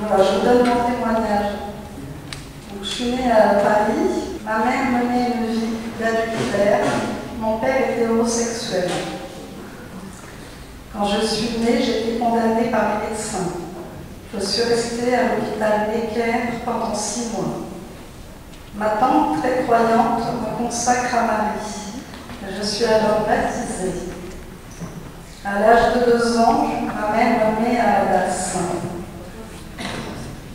voilà, je vous donne mon témoignage. Donc, je suis née à Paris. Ma mère menait une vie d'adultère. Mon père était homosexuel. Quand je suis née, j'ai été condamnée par les médecins. Je suis restée à l'hôpital Necker pendant 6 mois. Ma tante, très croyante, me consacre à Marie. Je suis alors baptisée. À l'âge de 2 ans, ma mère me met à la DAS.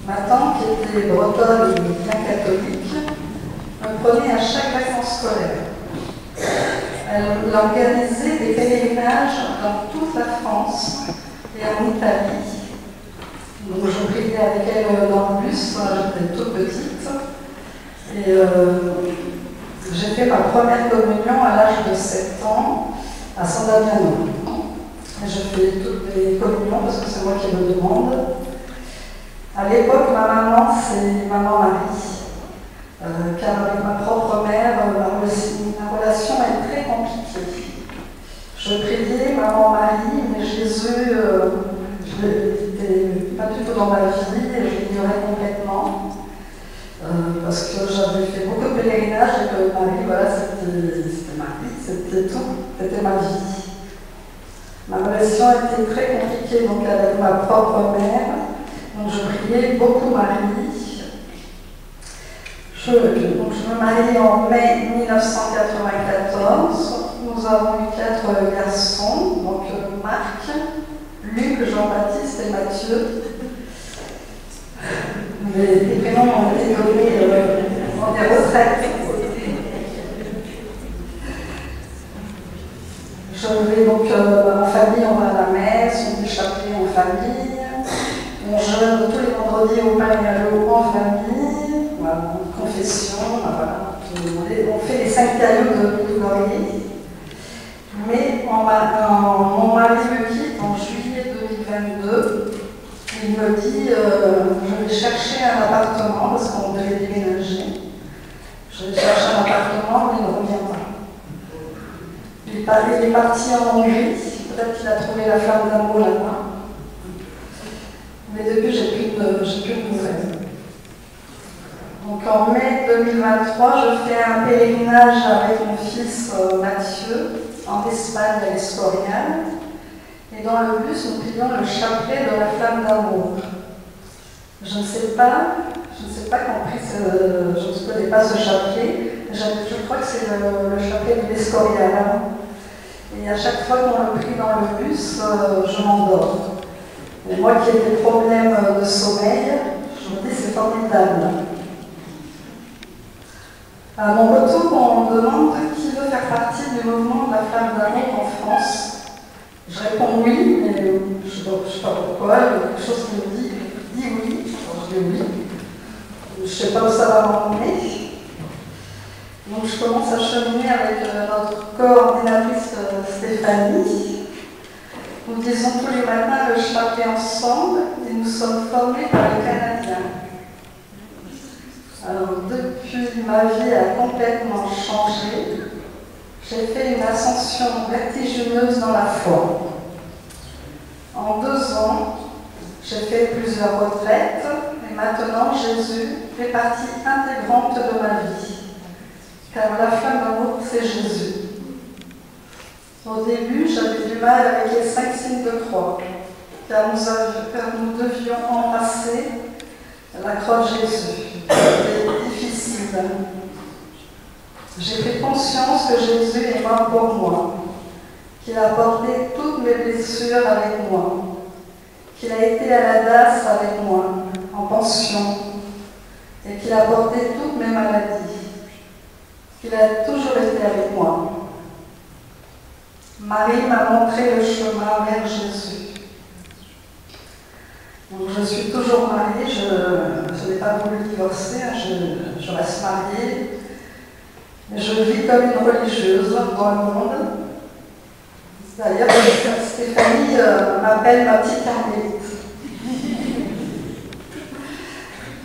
Ma tante, qui était bretonne et bien catholique, me prenait à chaque vacances scolaires. Elle organisait des pèlerinages dans toute la France et en Italie. Donc je priais avec elle dans le bus, j'étais toute petite. Et j'ai fait ma première communion à l'âge de 7 ans à San Damiano. Je fais toutes les communions parce que c'est moi qui me demande. À l'époque, ma maman, c'est maman Marie. Car avec ma propre mère, ma relation est très compliquée. Je priais maman Marie, mais Jésus, je n'étais pas du tout dans ma vie et je l'ignorais complètement. Parce que j'avais fait beaucoup de pèlerinages et que Marie, voilà, c'était Marie, c'était tout, c'était ma vie. Ma relation était très compliquée donc avec ma propre mère, donc je priais beaucoup Marie. Je me marie en mai 1994. Nous avons eu 4 garçons, donc Marc, Luc, Jean-Baptiste et Mathieu. Les prénoms ont été donnés en des retraites. Je vais donc en famille, on va à la messe, on fait chapelet en famille, on jeûne tous les vendredis au pain et à l'eau en famille, voilà, confession, voilà, on fait les 5 cailloux de Tougorier. Mais mon mari me quitte en juillet 2022. Il me dit je vais chercher un appartement parce qu'on devait déménager. Je vais chercher un appartement, mais il ne revient pas. Il est parti en Hongrie, peut-être qu'il a trouvé la femme d'amour là-bas. Mais depuis, j'ai plus de nouvelles. Donc en mai 2023, je fais un pèlerinage avec mon fils Mathieu en Espagne à l'Escorial. Et dans le bus, nous prions le chapelet de la flamme d'amour. Je ne sais pas compris, je ne connais pas ce chapelet. Je crois que c'est le chapelet de l'Escorial. Et à chaque fois qu'on le prie dans le bus, je m'endors. Et moi qui ai des problèmes de sommeil, je me dis c'est formidable. À mon retour, on me demande qui veut faire partie du mouvement de la flamme d'amour en France. Je réponds oui, mais je ne sais pas pourquoi, il y a quelque chose qui me dit oui. Alors je dis oui. Je ne sais pas où ça va m'emmener. Donc je commence à cheminer avec notre coordinatrice Stéphanie. Nous disons tous les matins le chapelet ensemble et nous sommes formés par les Canadiens. Alors depuis, ma vie a complètement changé. J'ai fait une ascension vertigineuse dans la foi. En 2 ans, j'ai fait plusieurs retraites et maintenant Jésus fait partie intégrante de ma vie. Car la flamme d'amour, c'est Jésus. Au début, j'avais du mal avec les 5 signes de croix, car nous devions embrasser la croix de Jésus. C'était difficile. J'ai pris conscience que Jésus est mort pour moi, qu'il a porté toutes mes blessures avec moi, qu'il a été à la DAS avec moi, en pension, et qu'il a porté toutes mes maladies, qu'il a toujours été avec moi. Marie m'a montré le chemin vers Jésus. Donc je suis toujours mariée, je n'ai pas voulu divorcer, je reste mariée. Je vis comme une religieuse dans le monde. D'ailleurs, Stéphanie m'appelle ma petite carmélite.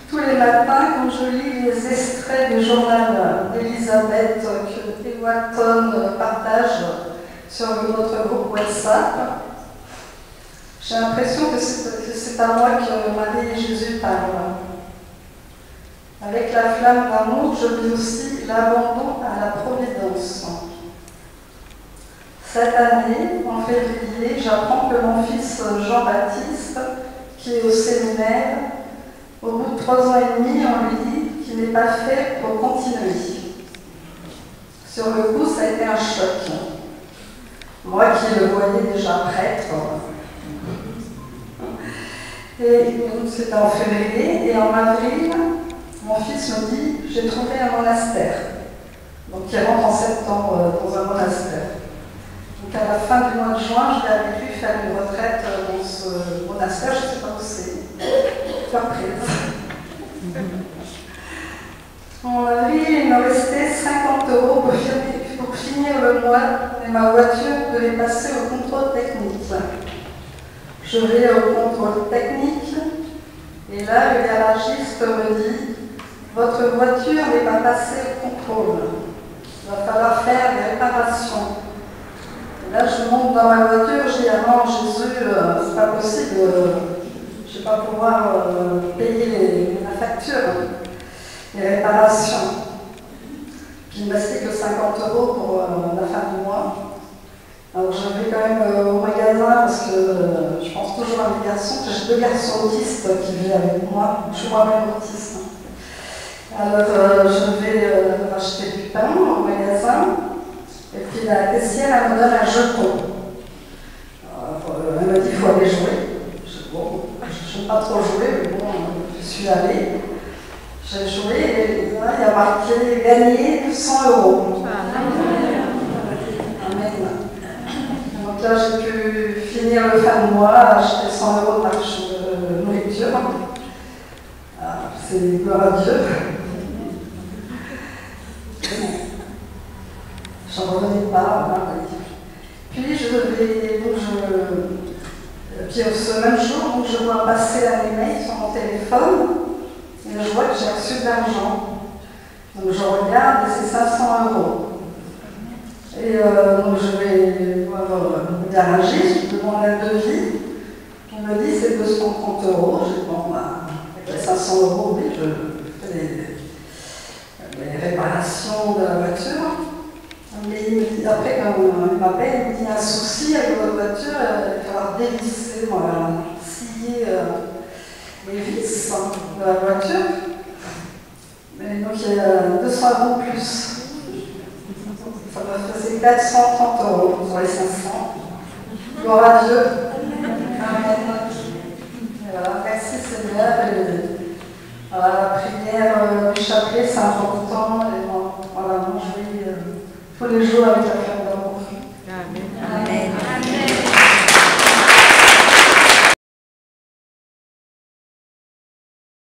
Tous les matins, quand je lis les extraits du journal d'Elisabeth que Ewaton partage sur notre groupe WhatsApp, J'ai l'impression que c'est à moi que Marie et Jésus parlent. Avec la flamme d'amour, je vis aussi l'abandon à la providence. Cette année, en février, j'apprends que mon fils Jean-Baptiste, qui est au séminaire, au bout de 3 ans et demi, on lui dit qu'il n'est pas fait pour continuer. Sur le coup, ça a été un choc. Moi qui le voyais déjà prêtre. Et c'était en février, et en avril, mon fils me dit « J'ai trouvé un monastère ». Donc il rentre en septembre dans un monastère. Donc à la fin du mois de juin, je vais avec lui faire une retraite dans ce monastère, je ne sais pas où c'est. Surprise. En avril, il me restait 50 € pour finir le mois, et ma voiture devait passer au contrôle technique. Je vais au contrôle technique, et là, le garagiste me dit « Votre voiture n'est pas passée au contrôle. Il va falloir faire des réparations. » Et là, je monte dans ma voiture, je dis « Ah non, Jésus, c'est pas possible, je ne vais pas pouvoir payer la facture, les réparations. » Puis il ne me restait que 50 € pour la fin du mois. Alors je vais quand même au magasin parce que je pense toujours à mes garçons, que j'ai 2 garçons autistes qui vivent avec moi, je suis moi-même autiste. Alors je vais acheter du pain au magasin, et puis la caissière elle me donne un jeton. Elle me dit qu'il faut aller jouer. Je dis bon, je n'aime pas trop jouer, mais bon, je suis allée. J'ai joué et là il y a marqué gagner 100 €. Amen. Donc là, j'ai pu finir le fin de mois, acheter 100 € de nourriture. C'est gloire à Dieu. J'en revenais pas. Puis puis ce même jour, donc, je vois passer un email sur mon téléphone et je vois que j'ai reçu de l'argent. Donc je regarde et c'est 500 €. Et donc je vais voir le garagiste, je demande un devis. Il me dit c'est 230 €. Je dis bon, avec les 500 €, oui, je fais les réparations de la voiture. Mais il me dit, après, quand il m'appelle, il me dit un souci avec votre voiture, il va falloir dévisser, scier les vis de la voiture. Mais donc il y a 200 € de plus. Ça me faisait 430 € sur les 500. Gloire à Dieu. Amen. Et voilà, merci Seigneur. Et voilà, la prière du chapelet, c'est important. Et voilà, moi je vais tous les jours avec la